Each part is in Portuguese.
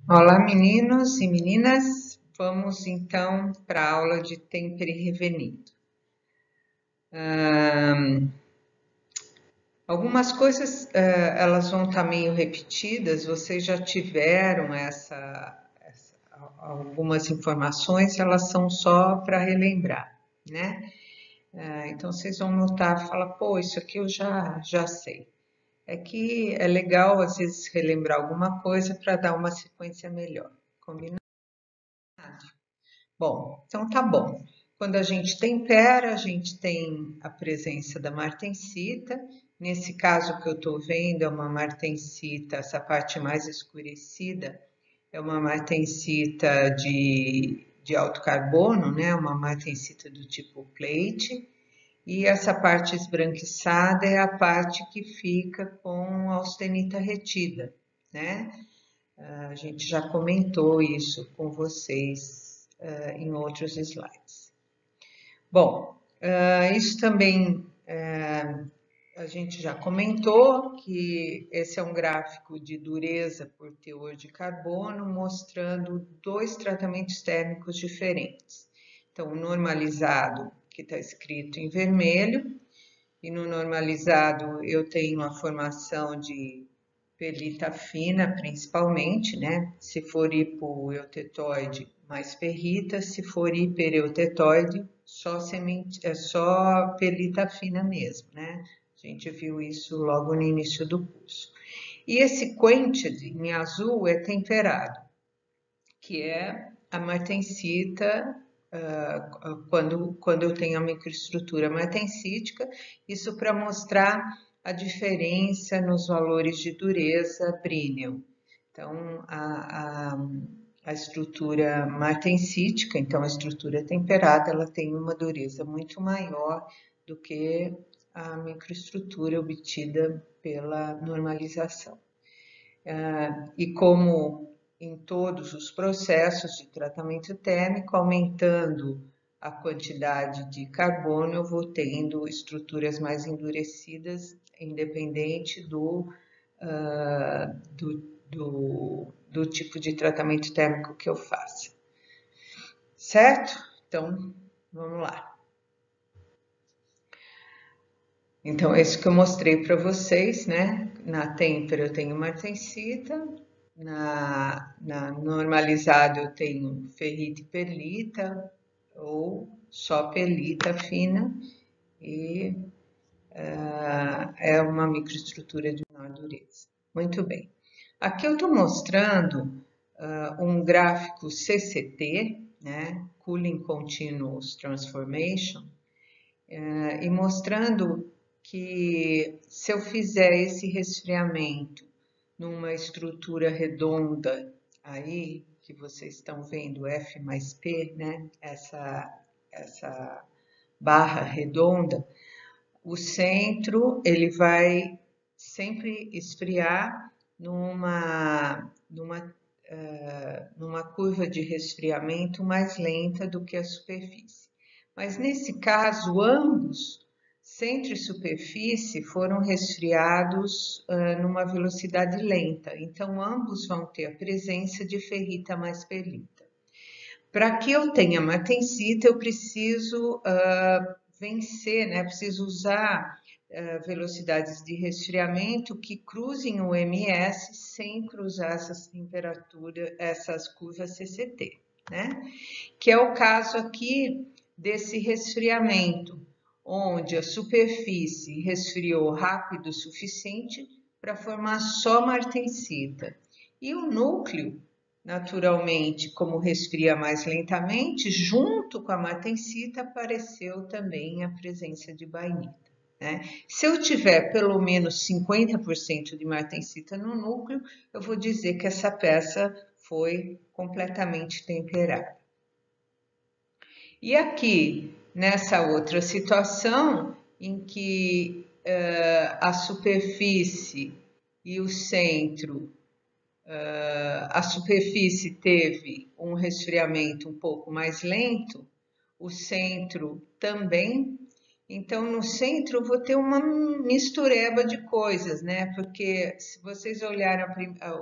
Olá, meninos e meninas. Vamos então para a aula de Tempere Revenido. Algumas coisas elas vão estar meio repetidas. Vocês já tiveram algumas informações, elas são só para relembrar, né? Então vocês vão notar, falar, pô, isso aqui eu já sei. É que é legal às vezes relembrar alguma coisa para dar uma sequência melhor. Combinado? Bom, então tá bom. Quando a gente tempera, a gente tem a presença da martensita. Nesse caso que eu estou vendo, é uma martensita, essa parte mais escurecida, é uma martensita de alto carbono, né? Uma martensita do tipo plate. E essa parte esbranquiçada é a parte que fica com austenita retida, né? A gente já comentou isso com vocês em outros slides. Bom, isso também a gente já comentou que esse é um gráfico de dureza por teor de carbono, mostrando dois tratamentos térmicos diferentes. Então, o normalizado, que está escrito em vermelho, e no normalizado eu tenho a formação de perlita fina, principalmente, né? Se for hipoeutetoide, mais perrita, se for hipereutetoide, só semente, é só perlita fina mesmo, né? A gente viu isso logo no início do curso. E esse quented em azul é temperado, que é a martensita quando eu tenho a microestrutura martensítica, isso para mostrar a diferença nos valores de dureza Brinell. Então, a estrutura martensítica, então a estrutura temperada, ela tem uma dureza muito maior do que a microestrutura obtida pela normalização. E como em todos os processos de tratamento térmico, aumentando a quantidade de carbono, eu vou tendo estruturas mais endurecidas, independente do tipo de tratamento térmico que eu faça. Certo? Então, vamos lá. Então, esse que eu mostrei para vocês, né? Na têmpera eu tenho martensita, na normalizada eu tenho ferrita e perlita, ou só perlita fina, e é uma microestrutura de menor dureza. Muito bem. Aqui eu estou mostrando um gráfico CCT, né? Cooling Continuous Transformation, e mostrando que se eu fizer esse resfriamento numa estrutura redonda aí, que vocês estão vendo F mais P, né? Essa barra redonda, o centro ele vai sempre esfriar numa curva de resfriamento mais lenta do que a superfície. Mas nesse caso, ambos, centro e superfície, foram resfriados numa velocidade lenta, então ambos vão ter a presença de ferrita mais perlita. Para que eu tenha martensita, eu preciso vencer, né? Preciso usar velocidades de resfriamento que cruzem o MS sem cruzar essas temperaturas, essas curvas CCT, né? Que é o caso aqui desse resfriamento, onde a superfície resfriou rápido o suficiente para formar só martensita. E o núcleo, naturalmente, como resfria mais lentamente, junto com a martensita apareceu também a presença de bainita. Né? Se eu tiver pelo menos 50% de martensita no núcleo, eu vou dizer que essa peça foi completamente temperada. E aqui, nessa outra situação, em que a superfície e o centro, a superfície teve um resfriamento um pouco mais lento, o centro também, Então, no centro, eu vou ter uma mistureba de coisas, né? Porque se vocês olharem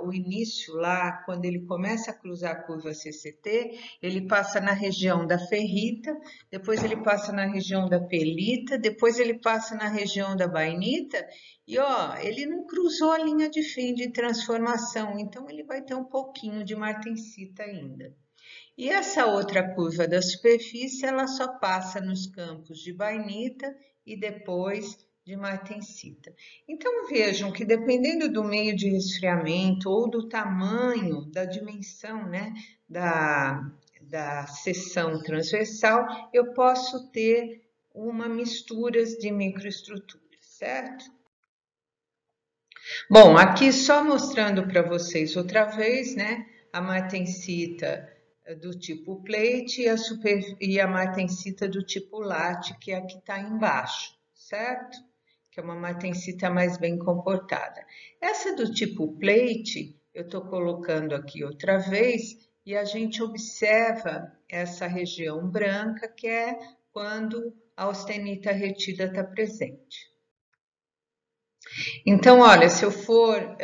o início lá, quando ele começa a cruzar a curva CCT, ele passa na região da ferrita, depois ele passa na região da pelita, depois ele passa na região da bainita, e ó, ele não cruzou a linha de fim de transformação, então ele vai ter um pouquinho de martensita ainda. E essa outra curva da superfície, ela só passa nos campos de bainita e depois de martensita. Então vejam que dependendo do meio de resfriamento ou do tamanho, da dimensão, né, da seção transversal, eu posso ter uma mistura de microestruturas, certo? Bom, aqui só mostrando para vocês outra vez, né, a martensita do tipo plate e a martensita do tipo latte, que é a que está embaixo, certo? Que é uma martensita mais bem comportada. Essa do tipo plate, eu estou colocando aqui outra vez, e a gente observa essa região branca, que é quando a austenita retida está presente. Então, olha, se eu for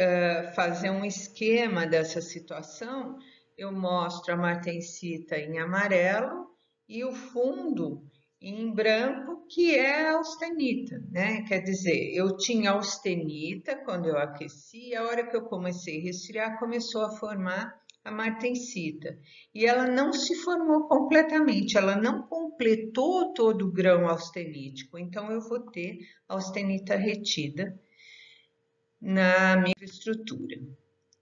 fazer um esquema dessa situação, eu mostro a martensita em amarelo e o fundo em branco, que é a austenita, né? Quer dizer, eu tinha austenita quando eu aqueci, a hora que eu comecei a resfriar, começou a formar a martensita. E ela não se formou completamente, ela não completou todo o grão austenítico, então eu vou ter austenita retida na microestrutura.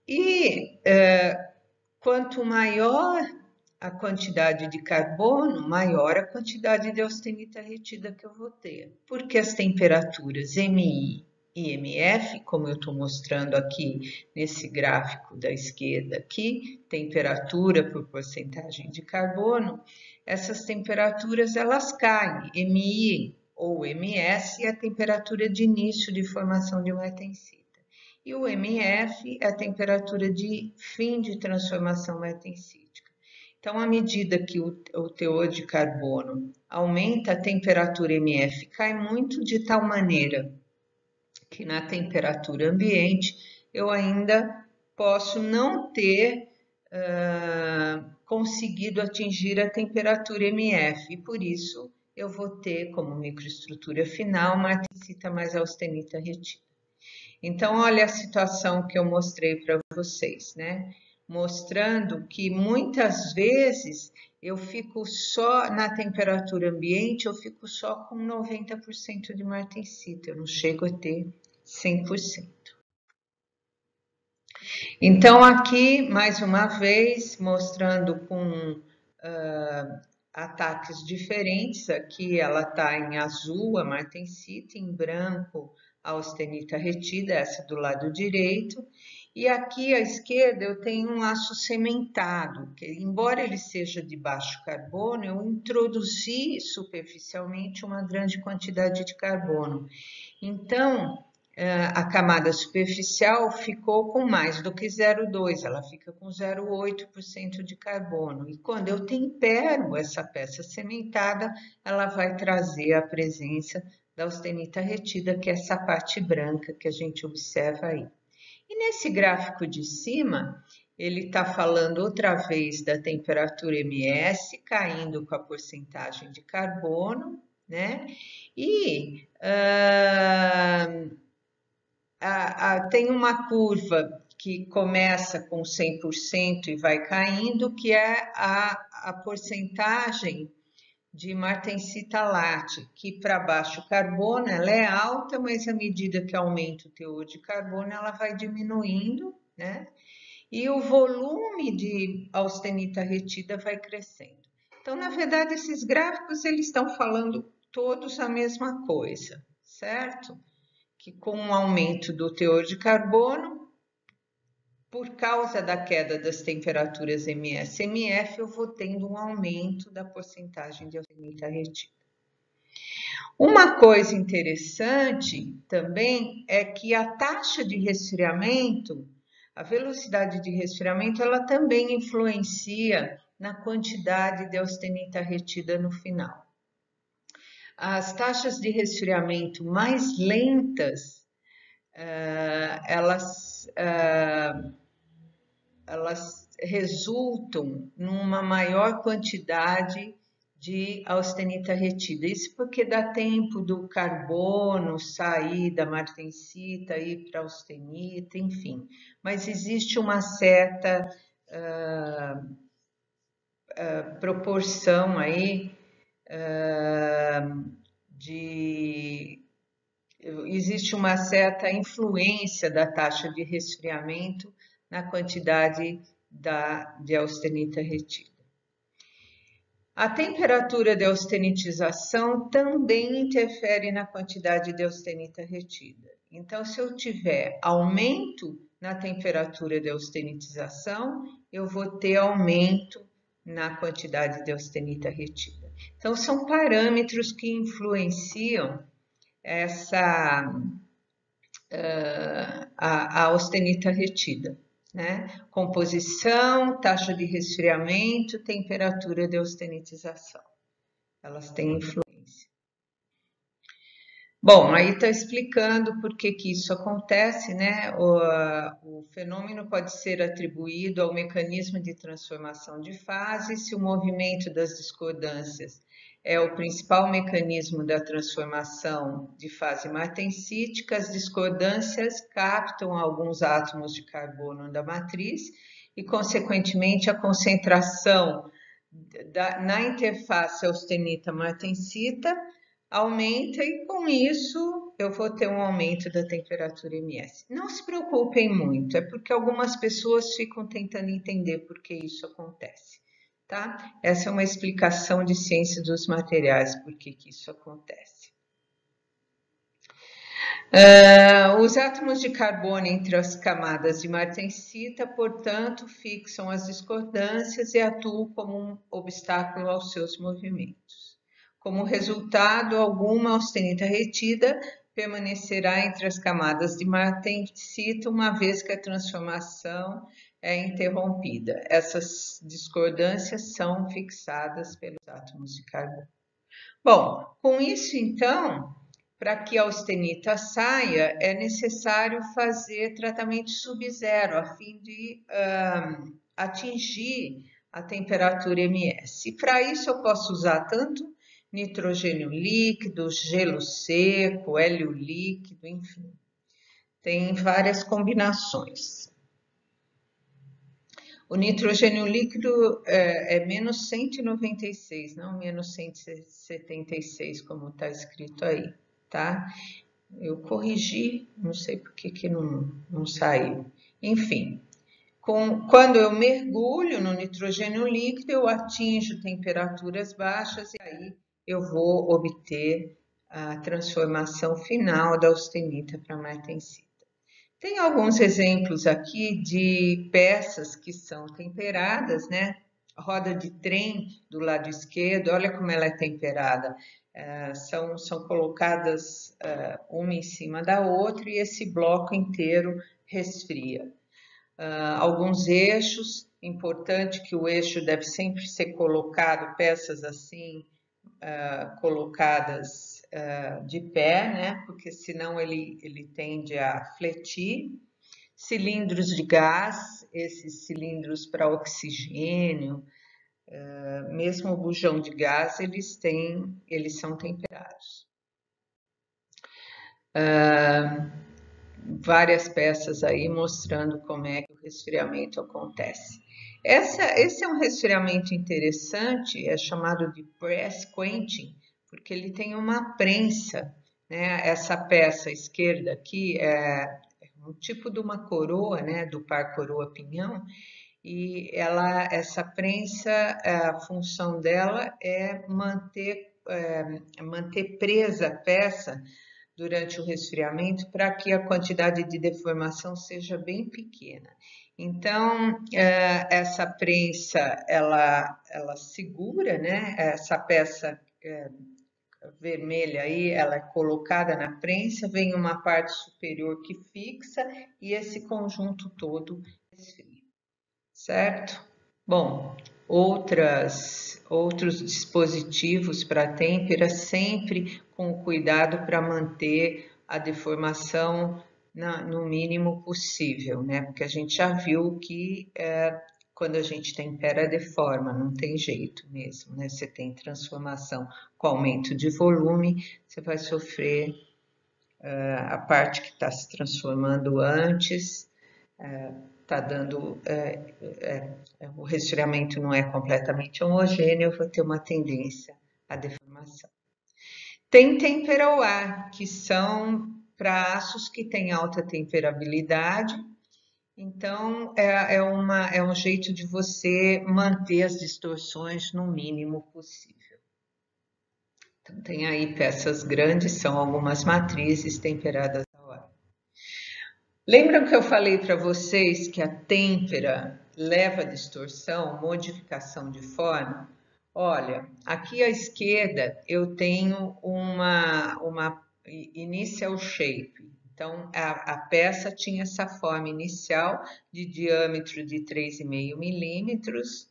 E quanto maior a quantidade de carbono, maior a quantidade de austenita retida que eu vou ter. Porque as temperaturas MI e MF, como eu estou mostrando aqui nesse gráfico da esquerda aqui, temperatura por porcentagem de carbono, essas temperaturas elas caem. MI ou MS é a temperatura de início de formação de martensita. E o MF é a temperatura de fim de transformação martensítica. Então, à medida que o teor de carbono aumenta, a temperatura MF cai muito de tal maneira que na temperatura ambiente eu ainda posso não ter conseguido atingir a temperatura MF, e por isso eu vou ter como microestrutura final martensita mais austenita retida. Então, olha a situação que eu mostrei para vocês, né? Mostrando que muitas vezes eu fico só na temperatura ambiente, eu fico só com 90% de martensita, eu não chego a ter 100%. Então, aqui, mais uma vez, mostrando com ataques diferentes. Aqui ela está em azul, a martensita, em branco, a austenita retida, essa do lado direito. E aqui à esquerda eu tenho um aço sementado, que embora ele seja de baixo carbono, eu introduzi superficialmente uma grande quantidade de carbono. Então, a camada superficial ficou com mais do que 0,2, ela fica com 0,8% de carbono. E quando eu tempero essa peça sementada, ela vai trazer a presença da austenita retida, que é essa parte branca que a gente observa aí. E nesse gráfico de cima, ele está falando outra vez da temperatura MS caindo com a porcentagem de carbono, né? E tem uma curva que começa com 100% e vai caindo, que é a porcentagem de martensita latte, que para baixo carbono ela é alta, mas à medida que aumenta o teor de carbono, ela vai diminuindo, né? E o volume de austenita retida vai crescendo. Então, na verdade, esses gráficos eles estão falando todos a mesma coisa, certo? Que com o aumento do teor de carbono, por causa da queda das temperaturas MS e MF, eu vou tendo um aumento da porcentagem de austenita retida. Uma coisa interessante também é que a taxa de resfriamento, a velocidade de resfriamento, ela também influencia na quantidade de austenita retida no final. As taxas de resfriamento mais lentas, elas resultam numa maior quantidade de austenita retida. Isso porque dá tempo do carbono sair da martensita, ir para a austenita, enfim. Mas existe uma certa proporção aí de... Existe uma certa influência da taxa de resfriamento na quantidade de austenita retida. A temperatura de austenitização também interfere na quantidade de austenita retida. Então, se eu tiver aumento na temperatura de austenitização, eu vou ter aumento na quantidade de austenita retida. Então, são parâmetros que influenciam a austenita retida, né? Composição, taxa de resfriamento, temperatura de austenitização. Elas têm influência. Bom, aí está explicando por que isso acontece, né? O fenômeno pode ser atribuído ao mecanismo de transformação de fase, se o movimento das discordâncias é o principal mecanismo da transformação de fase martensítica, as discordâncias captam alguns átomos de carbono da matriz e, consequentemente, a concentração na interface austenita-martensita aumenta e, com isso, eu vou ter um aumento da temperatura MS. Não se preocupem muito, é porque algumas pessoas ficam tentando entender por que isso acontece. Tá? Essa é uma explicação de ciência dos materiais, por que isso acontece. Os átomos de carbono entre as camadas de martensita, portanto, fixam as discordâncias e atuam como um obstáculo aos seus movimentos. Como resultado, alguma austenita retida permanecerá entre as camadas de martensita, uma vez que a transformação é interrompida. Essas discordâncias são fixadas pelos átomos de carbono. Bom, com isso, então, para que a austenita saia, é necessário fazer tratamento sub-zero, a fim de atingir a temperatura MS. E para isso eu posso usar tanto nitrogênio líquido, gelo seco, hélio líquido, enfim. Tem várias combinações. O nitrogênio líquido é menos 196, não menos 176, como está escrito aí, tá? Eu corrigi, não sei por que não saiu. Enfim, quando eu mergulho no nitrogênio líquido, eu atinjo temperaturas baixas e aí eu vou obter a transformação final da austenita para martensita. Tem alguns exemplos aqui de peças que são temperadas, né? A roda de trem do lado esquerdo, olha como ela é temperada. São colocadas uma em cima da outra e esse bloco inteiro resfria. Alguns eixos, importante que o eixo deve sempre ser colocado, peças assim, colocadas de pé, né? Porque senão ele tende a fletir. Cilindros de gás, esses cilindros para oxigênio, mesmo o bujão de gás, eles são temperados. Várias peças aí mostrando como é que o resfriamento acontece. Esse é um resfriamento interessante, é chamado de press quenching, porque ele tem uma prensa, né? Essa peça esquerda aqui é um tipo de uma coroa, né? Do par coroa-pinhão, e essa prensa, a função dela é manter presa a peça durante o resfriamento para que a quantidade de deformação seja bem pequena. Então, essa prensa, ela segura, né? Essa peça vermelha aí, ela é colocada na prensa, vem uma parte superior que fixa e esse conjunto todo resfria, certo? Bom, outros dispositivos para têmpera, sempre com o cuidado para manter a deformação no mínimo possível, né? Porque a gente já viu que quando a gente tempera, deforma, não tem jeito mesmo, né? Você tem transformação com aumento de volume, você vai sofrer a parte que está se transformando antes, está dando, o resfriamento não é completamente homogêneo, vai ter uma tendência à deformação. Tem tempera ao ar, que são para aços que têm alta temperabilidade, então é um jeito de você manter as distorções no mínimo possível. Então, tem aí peças grandes, são algumas matrizes temperadas ao ar. Lembram que eu falei para vocês que a têmpera leva a distorção, modificação de forma? Olha, aqui à esquerda eu tenho uma initial shape. Então, a peça tinha essa forma inicial de diâmetro de 3,5 milímetros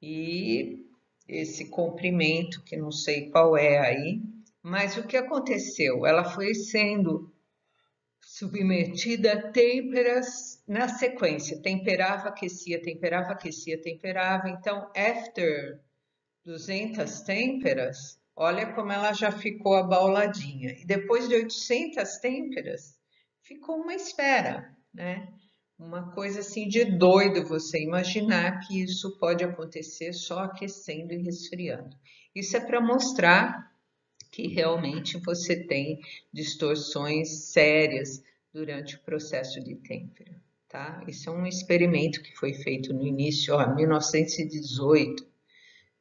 e esse comprimento, que não sei qual é aí, mas o que aconteceu? Ela foi sendo submetida a têmperas na sequência, temperava, aquecia, temperava, aquecia, temperava. Então, after 200 têmperas, olha como ela já ficou abauladinha. E depois de 800 têmperas, ficou uma esfera, né? Uma coisa assim de doido você imaginar que isso pode acontecer só aquecendo e resfriando. Isso é para mostrar que realmente você tem distorções sérias durante o processo de têmpera, tá? Isso é um experimento que foi feito no início, ó, 1918,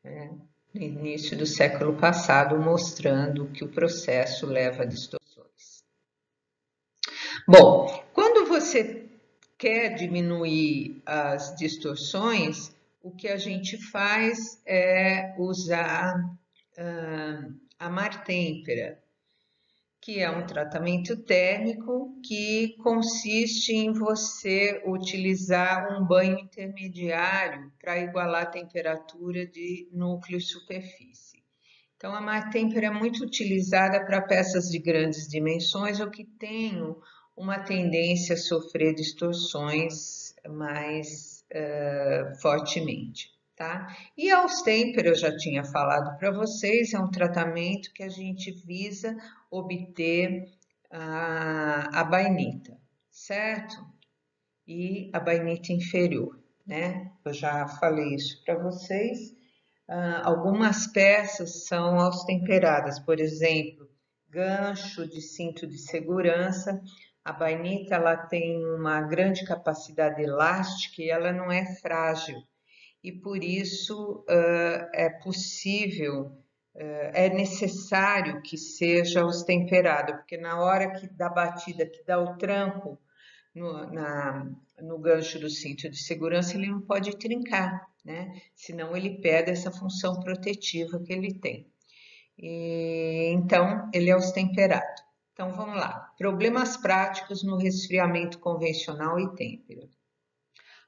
né? No início do século passado, mostrando que o processo leva a distorções. Bom, quando você quer diminuir as distorções, o que a gente faz é usar a martêmpera, que é um tratamento térmico que consiste em você utilizar um banho intermediário para igualar a temperatura de núcleo e superfície. Então, a martêmpera é muito utilizada para peças de grandes dimensões ou que tenham uma tendência a sofrer distorções mais fortemente. Tá? E a austêmpera, eu já tinha falado para vocês, é um tratamento que a gente visa obter a bainita, certo? E a bainita inferior, né? Eu já falei isso para vocês. Algumas peças são austemperadas, por exemplo, gancho de cinto de segurança. A bainita ela tem uma grande capacidade elástica e ela não é frágil. E por isso é possível, é necessário que seja austemperado, porque na hora que dá batida, que dá o tranco no gancho do cinto de segurança, ele não pode trincar, né? Senão ele perde essa função protetiva que ele tem. Então, ele é austemperado. Então, vamos lá. Problemas práticos no resfriamento convencional e têmpera.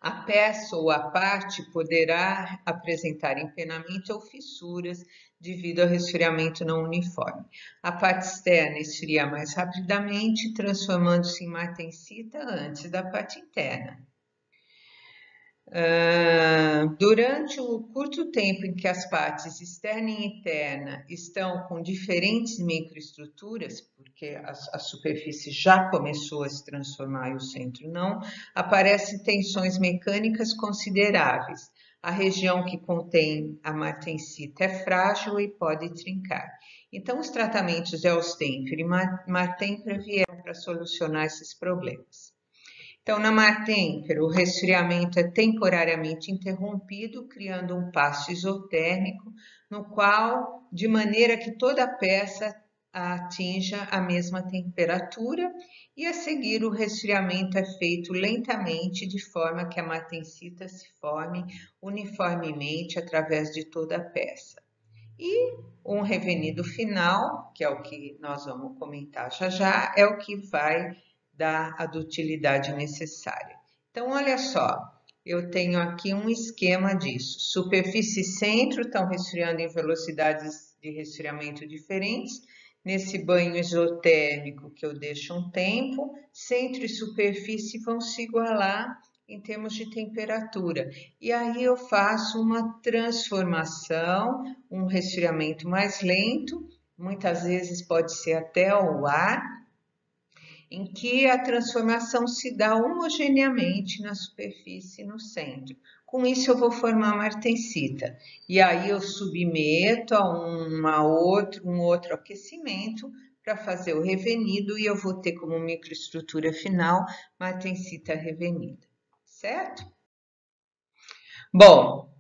A peça ou a parte poderá apresentar empenamento ou fissuras devido ao resfriamento não uniforme. A parte externa esfria mais rapidamente, transformando-se em martensita antes da parte interna. Durante o curto tempo em que as partes externa e interna estão com diferentes microestruturas, porque a superfície já começou a se transformar e o centro não, aparecem tensões mecânicas consideráveis. A região que contém a martensita é frágil e pode trincar. Então, os tratamentos de Austemper e Martempera vieram para solucionar esses problemas. Então, na martêmpera, o resfriamento é temporariamente interrompido, criando um passo isotérmico, no qual, de maneira que toda a peça atinja a mesma temperatura, e a seguir o resfriamento é feito lentamente, de forma que a martensita se forme uniformemente através de toda a peça. E um revenido final, que é o que nós vamos comentar já já, é o que vai da dutilidade necessária. Então, olha só, eu tenho aqui um esquema disso. Superfície e centro estão resfriando em velocidades de resfriamento diferentes. Nesse banho isotérmico que eu deixo um tempo, centro e superfície vão se igualar em termos de temperatura. E aí eu faço uma transformação, um resfriamento mais lento, muitas vezes pode ser até ao ar, em que a transformação se dá homogeneamente na superfície e no centro. Com isso eu vou formar martensita. E aí eu submeto a um outro aquecimento para fazer o revenido e eu vou ter como microestrutura final martensita revenida, certo? Bom,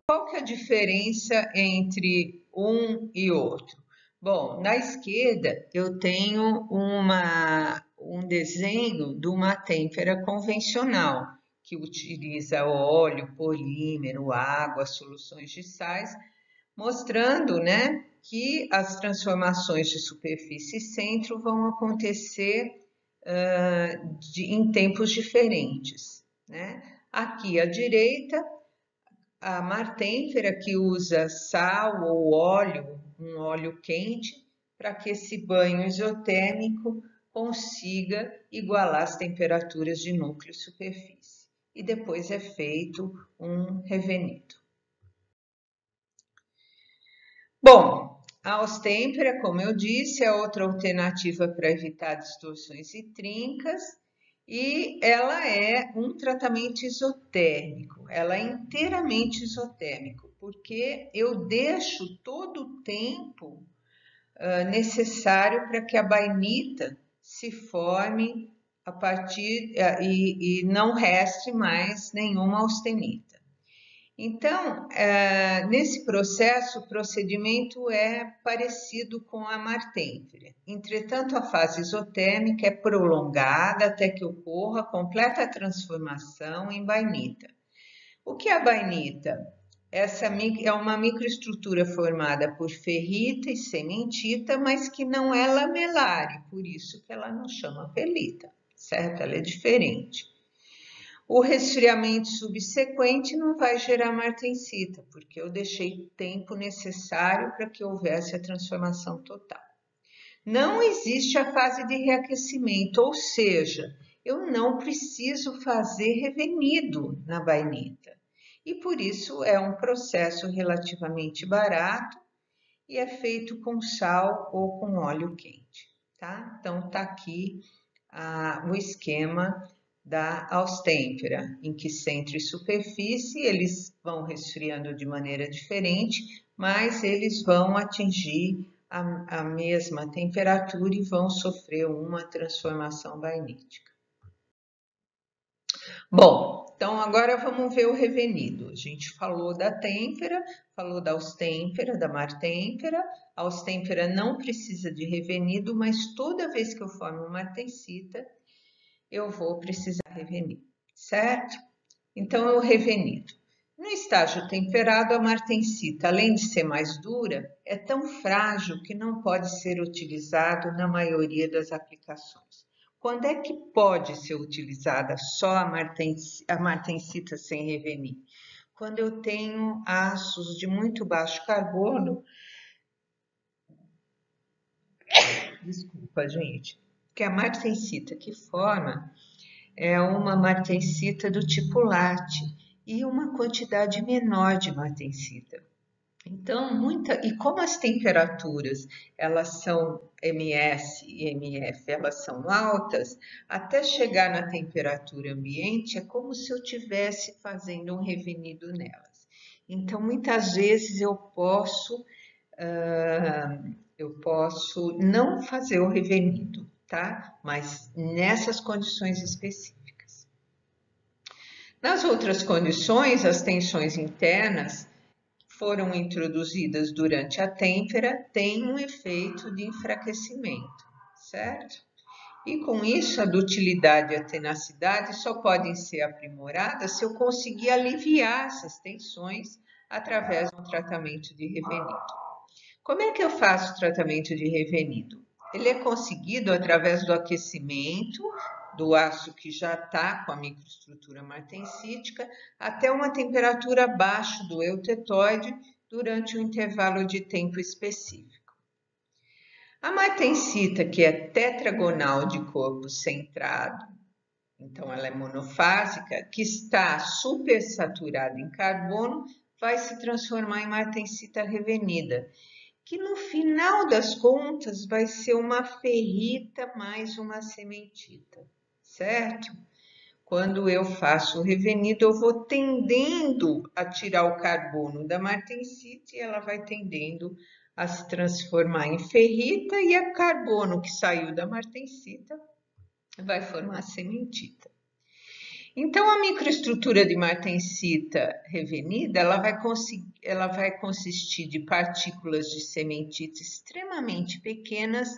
qual que é a diferença entre um e outro? Bom, na esquerda eu tenho um desenho de uma têmpera convencional, que utiliza óleo, polímero, água, soluções de sais, mostrando, né, que as transformações de superfície e centro vão acontecer em tempos diferentes, né? Aqui à direita, a martêmpera que usa sal ou óleo, um óleo quente, para que esse banho isotérmico consiga igualar as temperaturas de núcleo e superfície. E depois é feito um revenido. Bom, a austêmpera, como eu disse, é outra alternativa para evitar distorções e trincas, e ela é um tratamento isotérmico, ela é inteiramente isotérmico, porque eu deixo todo o tempo necessário para que a bainita se forme a partir e não reste mais nenhuma austenita. Então, nesse processo, o procedimento é parecido com a martêmpera. Entretanto, a fase isotérmica é prolongada até que ocorra a completa transformação em bainita. O que é a bainita? Essa é uma microestrutura formada por ferrita e cementita, mas que não é lamelar, e por isso que ela não chama pelita, certo? Ela é diferente. O resfriamento subsequente não vai gerar martensita, porque eu deixei tempo necessário para que houvesse a transformação total. Não existe a fase de reaquecimento, ou seja, eu não preciso fazer revenido na bainita. E por isso é um processo relativamente barato e é feito com sal ou com óleo quente, tá? Então tá aqui o esquema da austêmpera, em que centro e superfície eles vão resfriando de maneira diferente, mas eles vão atingir a mesma temperatura e vão sofrer uma transformação bainítica. Bom, então agora vamos ver o revenido. A gente falou da têmpera, falou da austêmpera, da martêmpera. A austêmpera não precisa de revenido, mas toda vez que eu formo uma martensita, eu vou precisar revenir, certo? Então, eu revenido. No estágio temperado, a martensita, além de ser mais dura, é tão frágil que não pode ser utilizado na maioria das aplicações. Quando é que pode ser utilizada só a martensita sem revenir? Quando eu tenho aços de muito baixo carbono. Desculpa, gente. Que a martensita que forma é uma martensita do tipo latte e uma quantidade menor de martensita. Então, e como as temperaturas, elas são MS e MF, elas são altas, até chegar na temperatura ambiente, é como se eu estivesse fazendo um revenido nelas. Então, muitas vezes eu posso não fazer o revenido, tá? Mas nessas condições específicas. Nas outras condições, as tensões internas foram introduzidas durante a têmpera, têm um efeito de enfraquecimento, certo? E com isso, a dutilidade e a tenacidade só podem ser aprimoradas se eu conseguir aliviar essas tensões através de um tratamento de revenido. Como é que eu faço o tratamento de revenido? Ele é conseguido através do aquecimento do aço que já está com a microestrutura martensítica até uma temperatura abaixo do eutetoide durante um intervalo de tempo específico. A martensita, que é tetragonal de corpo centrado, então ela é monofásica, que está supersaturada em carbono, vai se transformar em martensita revenida, que no final das contas vai ser uma ferrita mais uma sementita, certo? Quando eu faço o revenido, eu vou tendendo a tirar o carbono da martensita e ela vai tendendo a se transformar em ferrita e o carbono que saiu da martensita vai formar sementita. Então, a microestrutura de martensita revenida, ela vai consistir de partículas de sementita extremamente pequenas,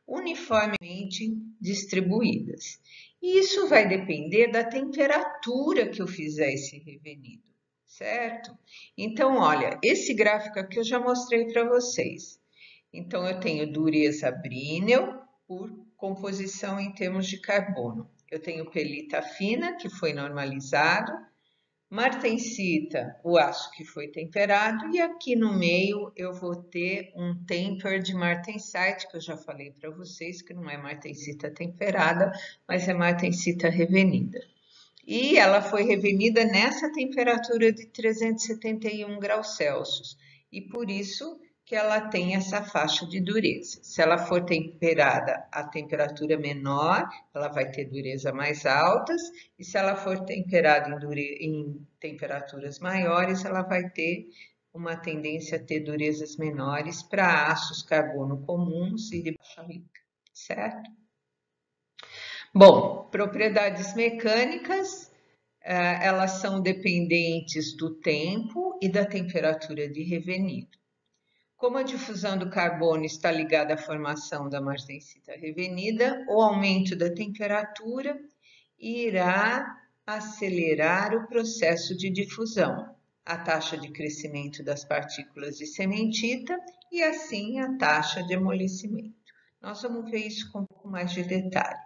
uniformemente distribuídas. E isso vai depender da temperatura que eu fizer esse revenido, certo? Então, olha, esse gráfico aqui eu já mostrei para vocês. Então, eu tenho dureza Brinell por composição em termos de carbono. Eu tenho perlita fina, que foi normalizado, martensita, o aço que foi temperado, e aqui no meio eu vou ter um tempered martensite, que eu já falei para vocês, que não é martensita temperada, mas é martensita revenida. E ela foi revenida nessa temperatura de 371 graus Celsius, e por isso que ela tem essa faixa de dureza. Se ela for temperada a temperatura menor, ela vai ter dureza mais altas, e se ela for temperada em temperaturas maiores, ela vai ter uma tendência a ter durezas menores para aços carbono comuns e de baixa rica, certo? Bom, propriedades mecânicas, elas são dependentes do tempo e da temperatura de revenido. Como a difusão do carbono está ligada à formação da martensita revenida, o aumento da temperatura irá acelerar o processo de difusão, a taxa de crescimento das partículas de sementita e assim a taxa de amolecimento. Nós vamos ver isso com um pouco mais de detalhe.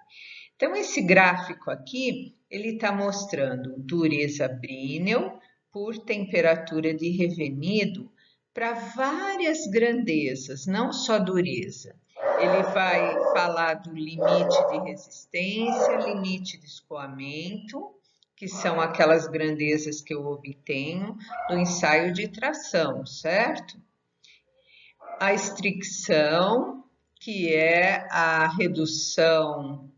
Então, esse gráfico aqui, ele está mostrando dureza Brinell por temperatura de revenido para várias grandezas, não só dureza. Ele vai falar do limite de resistência, limite de escoamento, que são aquelas grandezas que eu obtenho no ensaio de tração, certo? A estricção, que é a redução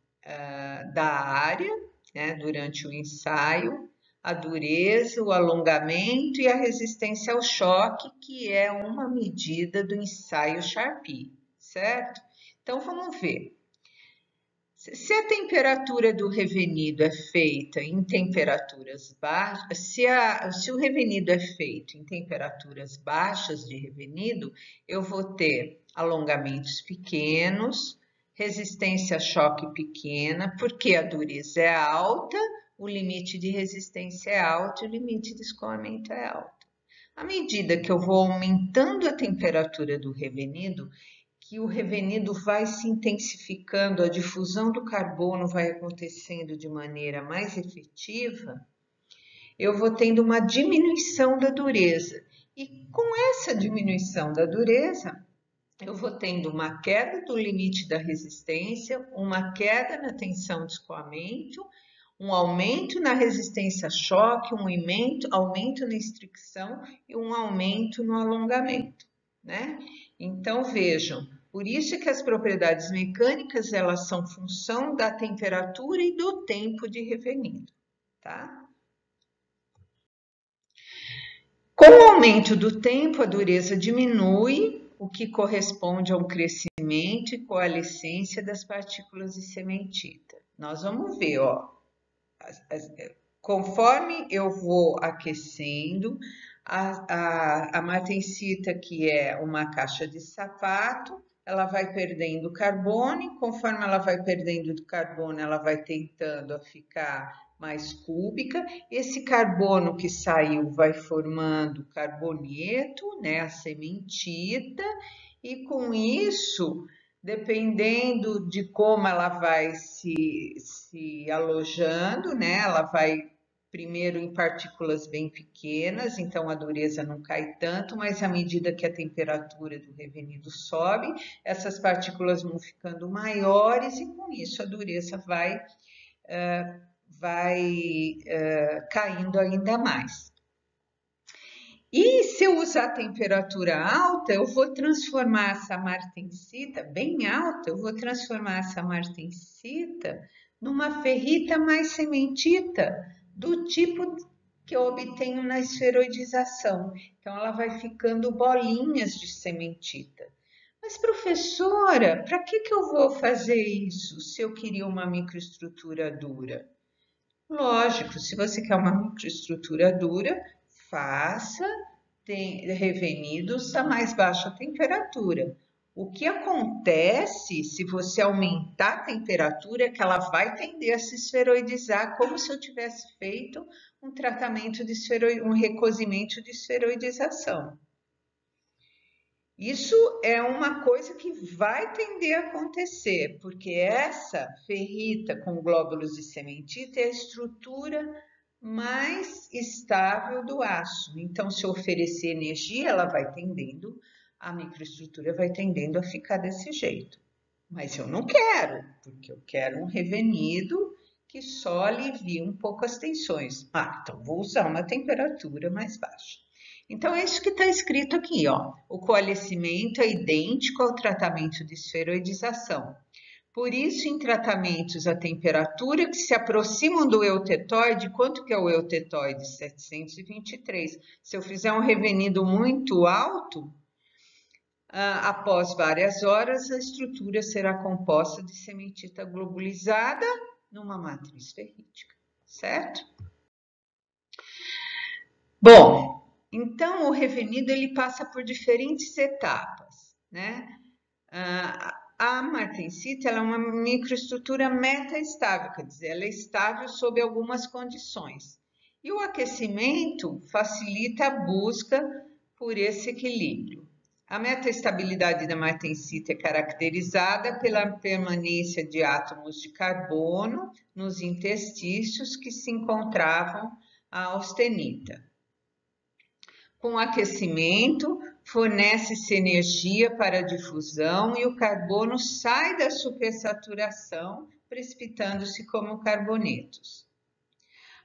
da área, né, durante o ensaio, a dureza, o alongamento e a resistência ao choque, que é uma medida do ensaio Charpy, certo? Então, vamos ver. Se a temperatura do revenido é feita em temperaturas baixas, se o revenido é feito em temperaturas baixas de revenido, eu vou ter alongamentos pequenos, resistência a choque pequena, porque a dureza é alta, o limite de resistência é alto e o limite de escoamento é alto. À medida que eu vou aumentando a temperatura do revenido, que o revenido vai se intensificando, a difusão do carbono vai acontecendo de maneira mais efetiva, eu vou tendo uma diminuição da dureza. E com essa diminuição da dureza, eu vou tendo uma queda do limite da resistência, uma queda na tensão de escoamento, um aumento na resistência a choque, um aumento na estricção e um aumento no alongamento, né? Então, vejam, por isso que as propriedades mecânicas, elas são função da temperatura e do tempo de revenido, tá? Com o aumento do tempo, a dureza diminui, o que corresponde a um crescimento e coalescência das partículas de sementita. Nós vamos ver, ó, conforme eu vou aquecendo, a martensita, que é uma caixa de sapato, ela vai perdendo carbono, e conforme ela vai perdendo carbono, ela vai tentando a ficar mais cúbica. Esse carbono que saiu vai formando carboneto, né, a sementita, e com isso dependendo de como ela vai se alojando, né? Ela vai primeiro em partículas bem pequenas, então a dureza não cai tanto, mas à medida que a temperatura do revenido sobe, essas partículas vão ficando maiores e com isso a dureza vai caindo ainda mais. E se eu usar temperatura alta, eu vou transformar essa martensita, bem alta, eu vou transformar essa martensita numa ferrita mais cementita, do tipo que eu obtenho na esferoidização. Então, ela vai ficando bolinhas de cementita. Mas, professora, para que eu vou fazer isso se eu queria uma microestrutura dura? Lógico, se você quer uma microestrutura dura, faça revenidos a mais baixa temperatura. O que acontece se você aumentar a temperatura é que ela vai tender a se esferoidizar, como se eu tivesse feito um tratamento de um recozimento de esferoidização. Isso é uma coisa que vai tender a acontecer, porque essa ferrita com glóbulos de cementita é a estrutura mais estável do aço. Então, se eu oferecer energia, a microestrutura vai tendendo a ficar desse jeito. Mas eu não quero, porque eu quero um revenido que só alivie um pouco as tensões. Então vou usar uma temperatura mais baixa. Então, é isso que está escrito aqui, ó. O coalescimento é idêntico ao tratamento de esferoidização. Por isso, em tratamentos a temperatura que se aproximam do eutetoide, quanto que é o eutetoide? 723. Se eu fizer um revenido muito alto, após várias horas, a estrutura será composta de cementita globulizada numa matriz ferrítica, certo? Bom, então, o revenido ele passa por diferentes etapas, né? A martensita ela é uma microestrutura metaestável, quer dizer, ela é estável sob algumas condições. E o aquecimento facilita a busca por esse equilíbrio. A metaestabilidade da martensita é caracterizada pela permanência de átomos de carbono nos interstícios que se encontravam a austenita. Com aquecimento, fornece-se energia para a difusão e o carbono sai da supersaturação, precipitando-se como carbonetos.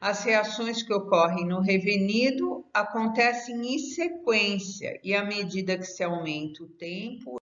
As reações que ocorrem no revenido acontecem em sequência e à medida que se aumenta o tempo,